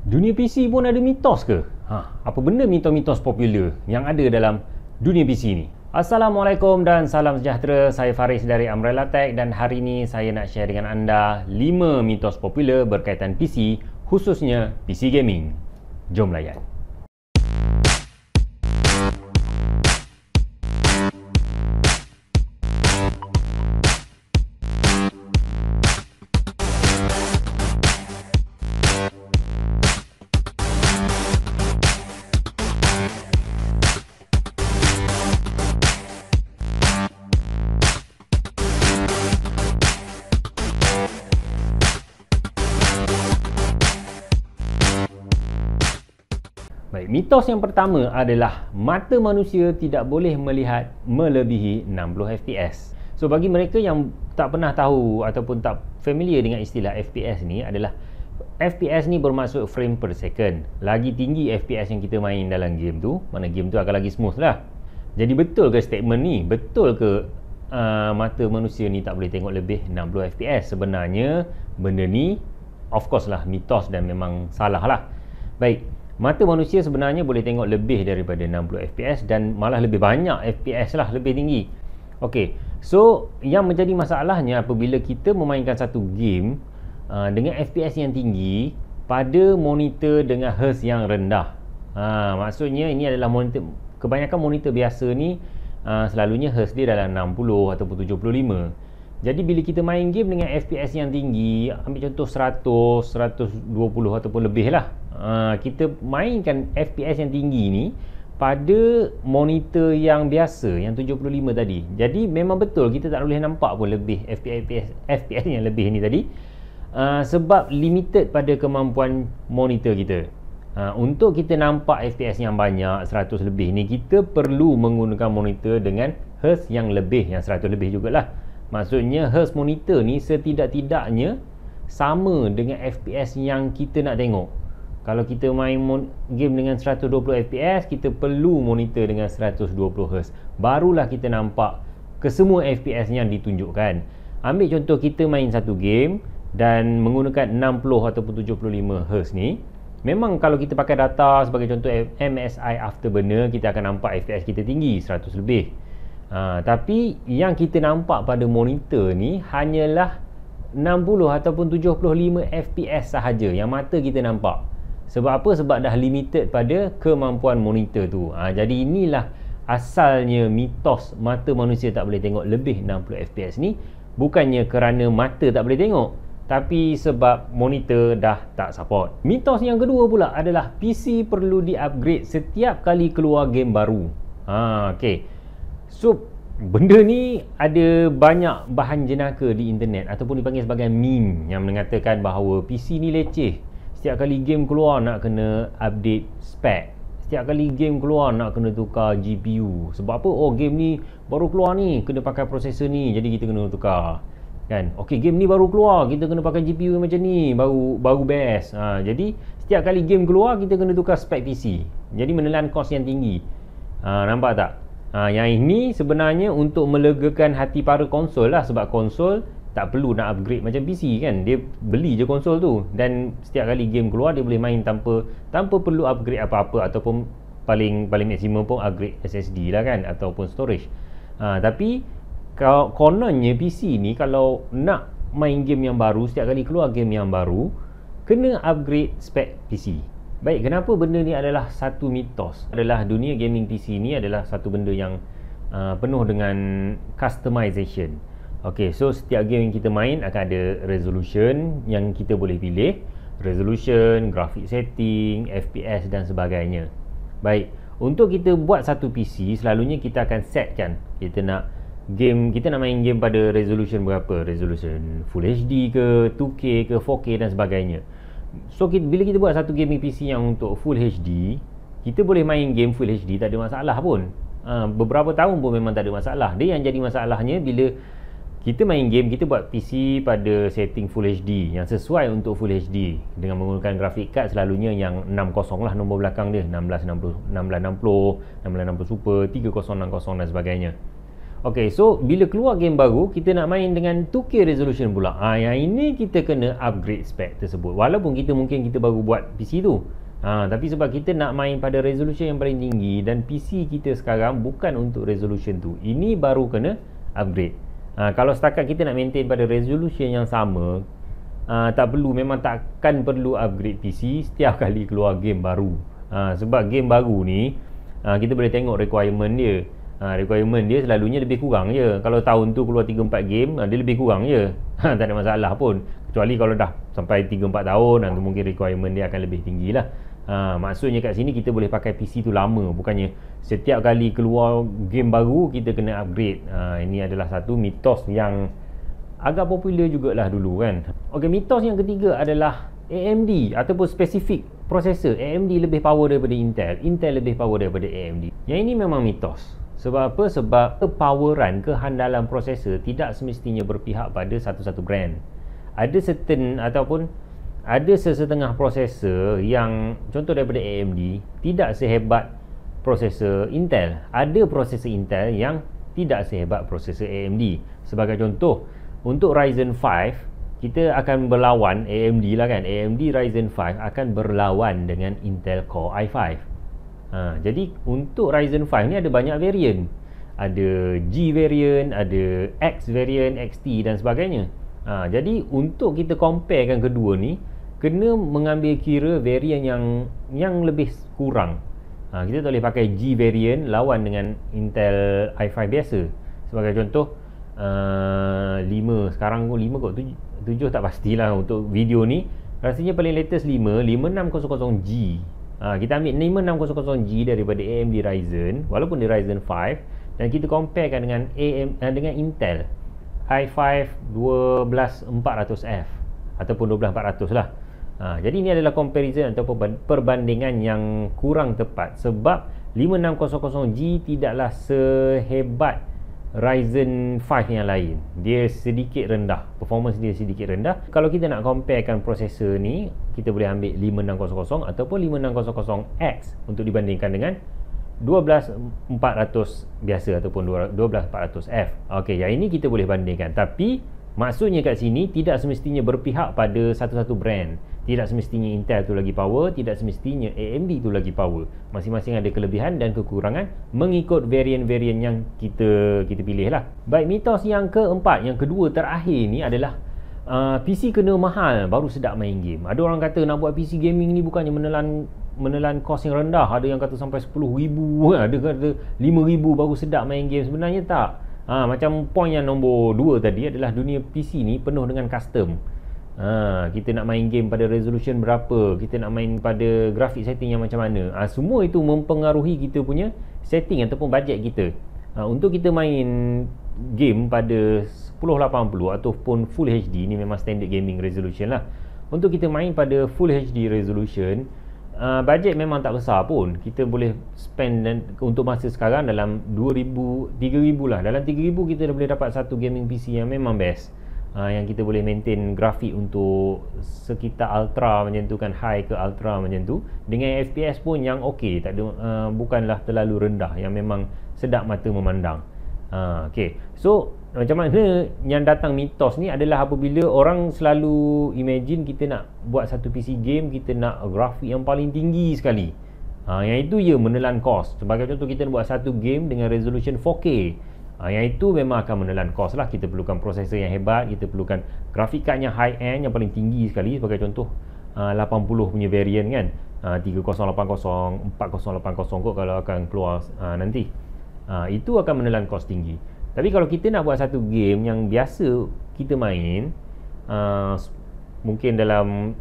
Dunia PC pun ada mitos ke? Apa benda mitos-mitos popular yang ada dalam dunia PC ni? Assalamualaikum dan salam sejahtera. Saya Faris dari Umbrella Tech dan hari ini saya nak share dengan anda 5 mitos popular berkaitan PC, khususnya PC gaming. Jom layan. Baik, mitos yang pertama adalah mata manusia tidak boleh melihat melebihi 60 fps. So bagi mereka yang tak pernah tahu ataupun tak familiar dengan istilah FPS ni, adalah FPS ni bermaksud frame per second. Lagi tinggi FPS yang kita main dalam game tu, mana game tu akan lagi smooth lah. Jadi betul ke statement ni? Betul ke mata manusia ni tak boleh tengok lebih 60 fps? Sebenarnya benda ni of course lah mitos dan memang salah lah. Baik, mata manusia sebenarnya boleh tengok lebih daripada 60 fps dan malah lebih banyak fps lah, lebih tinggi. Okey, so yang menjadi masalahnya apabila kita memainkan satu game dengan fps yang tinggi pada monitor dengan hertz yang rendah. Maksudnya ini adalah monitor, kebanyakan monitor biasa ni selalunya hertz dia dalam 60 ataupun 75. Jadi bila kita main game dengan FPS yang tinggi, ambil contoh 100, 120 ataupun lebih lah, kita mainkan FPS yang tinggi ni pada monitor yang biasa, yang 75 tadi. Jadi memang betul kita tak boleh nampak pun lebih FPS yang lebih ni tadi, sebab limited pada kemampuan monitor kita. Untuk kita nampak FPS yang banyak, 100 lebih ni, kita perlu menggunakan monitor dengan hertz yang lebih, yang 100 lebih jugalah. Maksudnya hertz monitor ni setidak-tidaknya sama dengan FPS yang kita nak tengok. Kalau kita main game dengan 120 FPS, kita perlu monitor dengan 120 Hz. Barulah kita nampak kesemua FPS yang ditunjukkan. Ambil contoh kita main satu game dan menggunakan 60 ataupun 75 Hz ni. Memang kalau kita pakai data sebagai contoh MSI Afterburner, kita akan nampak FPS kita tinggi, 100 lebih. Tapi yang kita nampak pada monitor ni hanyalah 60 ataupun 75 FPS sahaja yang mata kita nampak. Sebab apa? Sebab dah limited pada kemampuan monitor tu. Jadi inilah asalnya mitos mata manusia tak boleh tengok lebih 60 FPS ni. Bukannya kerana mata tak boleh tengok, tapi sebab monitor dah tak support. Mitos yang kedua pula adalah PC perlu di-upgrade setiap kali keluar game baru. Okay. So benda ni ada banyak bahan jenaka di internet ataupun dipanggil sebagai meme yang mengatakan bahawa PC ni leceh. Setiap kali game keluar nak kena update spec. Setiap kali game keluar nak kena tukar GPU. Sebab apa? Oh, game ni baru keluar ni, kena pakai prosesor ni, jadi kita kena tukar. Kan? Okey, game ni baru keluar, kita kena pakai GPU macam ni, baru best. Jadi setiap kali game keluar kita kena tukar spek PC. Jadi menelan kos yang tinggi. Nampak tak? Yang ini sebenarnya untuk melegakan hati para konsol lah, sebab konsol tak perlu nak upgrade macam PC kan. Dia beli je konsol tu dan setiap kali game keluar dia boleh main tanpa perlu upgrade apa-apa, ataupun paling maksimum pun upgrade SSD lah kan, ataupun storage. Tapi kononnya PC ni kalau nak main game yang baru, setiap kali keluar game yang baru, kena upgrade spek PC. Baik, kenapa benda ni adalah satu mitos? Adalah dunia gaming PC ni adalah satu benda yang penuh dengan customization. Okay, so setiap game yang kita main akan ada resolution yang kita boleh pilih. Resolution, graphic setting, FPS dan sebagainya. Baik, untuk kita buat satu PC, selalunya kita akan setkan kita nak main game pada resolution berapa? Resolution Full HD ke, 2K ke, 4K dan sebagainya. So bila kita buat satu gaming PC yang untuk Full HD, kita boleh main game Full HD, tak ada masalah pun. Beberapa tahun pun memang tak ada masalah. Dia yang jadi masalahnya bila kita main game, kita buat PC pada setting Full HD yang sesuai untuk Full HD dengan menggunakan graphic card selalunya yang 60 lah nombor belakang dia, 1660, 1660 Super, 3060 dan sebagainya. Okay, so bila keluar game baru, kita nak main dengan 2K resolution pula. Yang ini kita kena upgrade spec tersebut. Walaupun mungkin kita baru buat PC tu. Tapi sebab kita nak main pada resolution yang paling tinggi dan PC kita sekarang bukan untuk resolution tu. Ini baru kena upgrade. Kalau setakat kita nak maintain pada resolution yang sama, tak perlu, memang takkan perlu upgrade PC setiap kali keluar game baru. Sebab game baru ni, kita boleh tengok requirement dia. Requirement dia selalunya lebih kurang je. Kalau tahun tu keluar 3-4 game, dia lebih kurang je. Tak ada masalah pun. Kecuali kalau dah sampai 3-4 tahun, mungkin requirement dia akan lebih tinggi lah. Maksudnya kat sini kita boleh pakai PC tu lama. Bukannya setiap kali keluar game baru kita kena upgrade. Ini adalah satu mitos yang agak popular jugalah dulu kan. Ok, mitos yang ketiga adalah AMD ataupun spesifik processor. AMD lebih power daripada Intel, Intel lebih power daripada AMD. Yang ini memang mitos. Sebab apa? Sebab kepoweran, kehandalan prosesor tidak semestinya berpihak pada satu-satu brand. Ada certain ataupun ada sesetengah prosesor yang contoh daripada AMD tidak sehebat prosesor Intel. Ada prosesor Intel yang tidak sehebat prosesor AMD. Sebagai contoh, untuk Ryzen 5 kita akan berlawan AMD lah kan. AMD Ryzen 5 akan berlawan dengan Intel Core i5. Jadi untuk Ryzen 5 ni ada banyak variant. Ada G variant, ada X variant, XT dan sebagainya. Jadi untuk kita comparekan kedua ni, kena mengambil kira variant yang lebih kurang. Kita tak boleh pakai G variant lawan dengan Intel i5 biasa. Sebagai contoh, 5 sekarang 5 kot 7 tak pastilah untuk video ni. Rasanya paling latest 5600G. Kita ambil 5600G daripada AMD Ryzen, walaupun dia Ryzen 5, dan kita comparekan dengan dengan Intel i5 12400F ataupun 12400 lah. Jadi ini adalah comparison ataupun perbandingan yang kurang tepat, sebab 5600G tidaklah sehebat Ryzen 5 yang lain. Dia sedikit rendah, performance dia sedikit rendah. Kalau kita nak comparekan prosesor ni, kita boleh ambil 5600 ataupun 5600X untuk dibandingkan dengan 12400 biasa ataupun 12400F. Okey, yang ini kita boleh bandingkan. Tapi maksudnya kat sini tidak semestinya berpihak pada satu-satu brand. Tidak semestinya Intel tu lagi power, tidak semestinya AMD tu lagi power. Masing-masing ada kelebihan dan kekurangan mengikut varian-varian yang kita pilih lah. Baik, mitos yang keempat, yang kedua terakhir ni adalah PC kena mahal baru sedap main game. Ada orang kata nak buat PC gaming ni bukannya menelan kos yang rendah. Ada yang kata sampai 10,000, ada kata 5,000 baru sedap main game. Sebenarnya tak. Macam point yang nombor 2 tadi adalah dunia PC ni penuh dengan custom. Kita nak main game pada resolution berapa, kita nak main pada grafik setting yang macam mana. Semua itu mempengaruhi kita punya setting ataupun bajet kita. Untuk kita main game pada 1080 ataupun Full HD, ni memang standard gaming resolution lah. Untuk kita main pada Full HD resolution, bajet memang tak besar pun. Kita boleh spend untuk masa sekarang dalam 2,000, 3,000 lah. Dalam 3,000 kita dah boleh dapat satu gaming PC yang memang best. Yang kita boleh maintain grafik untuk sekitar ultra macam tu kan, high ke ultra macam tu, dengan FPS pun yang okey, tak ada, bukanlah terlalu rendah, yang memang sedap mata memandang. Okey, so macam mana yang datang mitos ni adalah apabila orang selalu imagine kita nak buat satu PC game, kita nak grafik yang paling tinggi sekali. Yang itu ya menelan kos. Sebagai contoh, kita nak buat satu game dengan resolution 4K. Yang itu memang akan menelan kos lah. Kita perlukan prosesor yang hebat, kita perlukan grafik card yang high end, yang paling tinggi sekali. Sebagai contoh 80 punya variant kan, 3080, 4080 kot kalau akan keluar nanti. Itu akan menelan kos tinggi. Tapi kalau kita nak buat satu game yang biasa kita main, mungkin dalam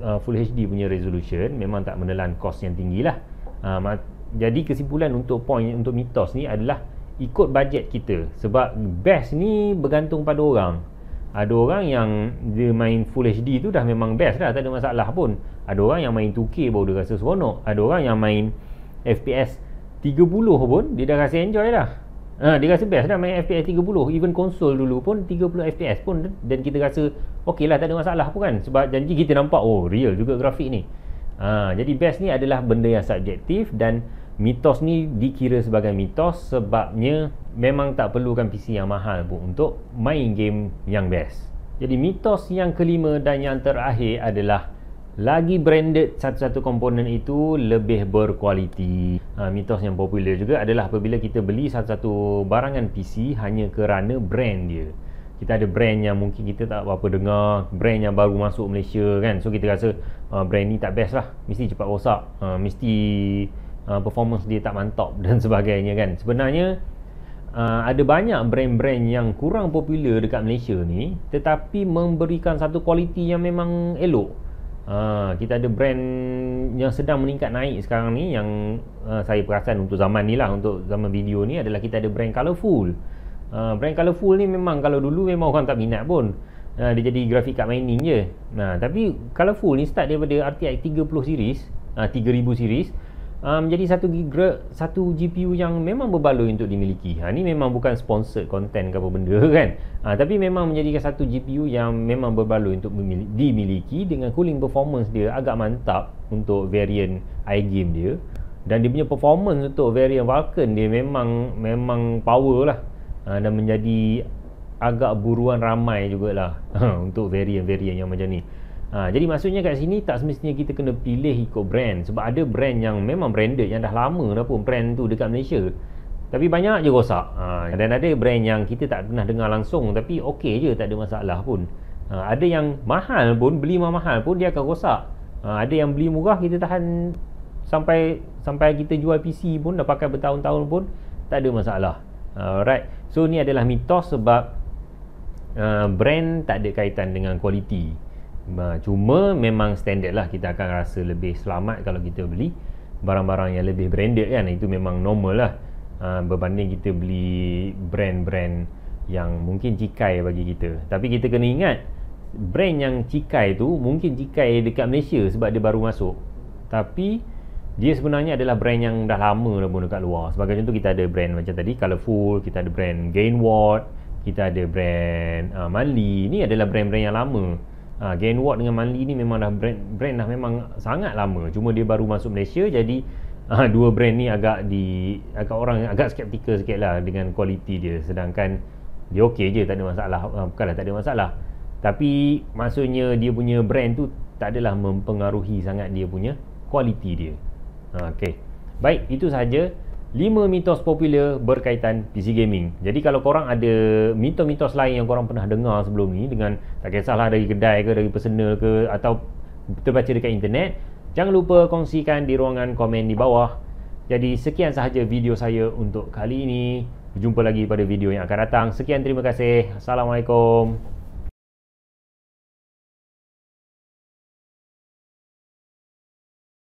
Full HD punya resolution, memang tak menelan kos yang tinggi lah. Jadi kesimpulan untuk mitos ni adalah ikut bajet kita. Sebab best ni bergantung pada orang. Ada orang yang dia main Full HD tu dah memang best dah, tak ada masalah pun. Ada orang yang main 2K baru dia rasa seronok. Ada orang yang main FPS 30 pun dia dah rasa enjoy dah. Dia rasa best dah main FPS 30. Even konsol dulu pun 30 FPS pun, dan kita rasa okey lah, tak ada masalah pun kan. Sebab janji kita nampak, oh real juga grafik ni. Jadi best ni adalah benda yang subjektif, dan mitos ni dikira sebagai mitos sebabnya memang tak perlukan PC yang mahal pun untuk main game yang best. Jadi mitos yang kelima dan yang terakhir adalah lagi branded satu-satu komponen itu lebih berkualiti. Mitos yang popular juga adalah apabila kita beli satu-satu barangan PC hanya kerana brand dia. Kita ada brand yang mungkin kita tak apa dengar, brand yang baru masuk Malaysia kan, so kita rasa brand ni tak best lah, mesti cepat rosak, mesti performance dia tak mantap dan sebagainya kan. Sebenarnya ada banyak brand-brand yang kurang popular dekat Malaysia ni tetapi memberikan satu kualiti yang memang elok. Kita ada brand yang sedang meningkat naik sekarang ni yang saya perasan untuk zaman ni lah, untuk zaman video ni adalah kita ada brand Colourful. Brand Colourful ni memang kalau dulu memang orang tak minat pun, dia jadi grafik card mining je. Tapi Colourful ni start daripada RTX 30 series, 3000 series, menjadi satu GPU yang memang berbaloi untuk dimiliki. Ni memang bukan sponsored content ke apa benda kan, tapi memang menjadikan satu GPU yang memang berbaloi untuk dimiliki dengan cooling performance dia agak mantap untuk variant iGame dia, dan dia punya performance untuk variant Vulkan dia memang power lah. Dan menjadi agak buruan ramai jugalah untuk variant-variant yang macam ni. Jadi maksudnya kat sini tak semestinya kita kena pilih ikut brand, sebab ada brand yang memang branded yang dah lama dah pun brand tu dekat Malaysia tapi banyak je rosak. Dan ada brand yang kita tak pernah dengar langsung tapi okey je, tak ada masalah pun. Ada yang mahal pun, beli mahal pun dia akan rosak. Ada yang beli murah kita tahan sampai kita jual PC pun dah pakai bertahun-tahun pun tak ada masalah. Alright, so ni adalah mitos sebab brand tak ada kaitan dengan kualiti. Cuma memang standard lah, kita akan rasa lebih selamat kalau kita beli barang-barang yang lebih branded kan. Itu memang normal lah, berbanding kita beli brand-brand yang mungkin cikai bagi kita. Tapi kita kena ingat, brand yang cikai tu mungkin cikai dekat Malaysia sebab dia baru masuk, tapi dia sebenarnya adalah brand yang dah lama dah pun dekat luar. Sebagai contoh, kita ada brand macam tadi Colourful, kita ada brand Gainward, kita ada brand Manly. Ni adalah brand-brand yang lama. Gainward dengan Manly ni memang dah brand dah memang sangat lama, cuma dia baru masuk Malaysia. Jadi dua brand ni agak orang agak skeptikal sikit lah dengan kualiti dia. Sedangkan dia okey je, tak ada masalah. Bukanlah tak ada masalah, tapi maksudnya dia punya brand tu tak adalah mempengaruhi sangat dia punya kualiti dia. Okey, baik, itu sahaja 5 mitos popular berkaitan PC gaming. Jadi kalau korang ada mitos-mitos lain yang korang pernah dengar sebelum ni, dengan tak kisahlah dari kedai ke, dari personal ke, atau terbaca dekat internet, jangan lupa kongsikan di ruangan komen di bawah. Jadi sekian sahaja video saya untuk kali ini. Berjumpa lagi pada video yang akan datang. Sekian, terima kasih. Assalamualaikum.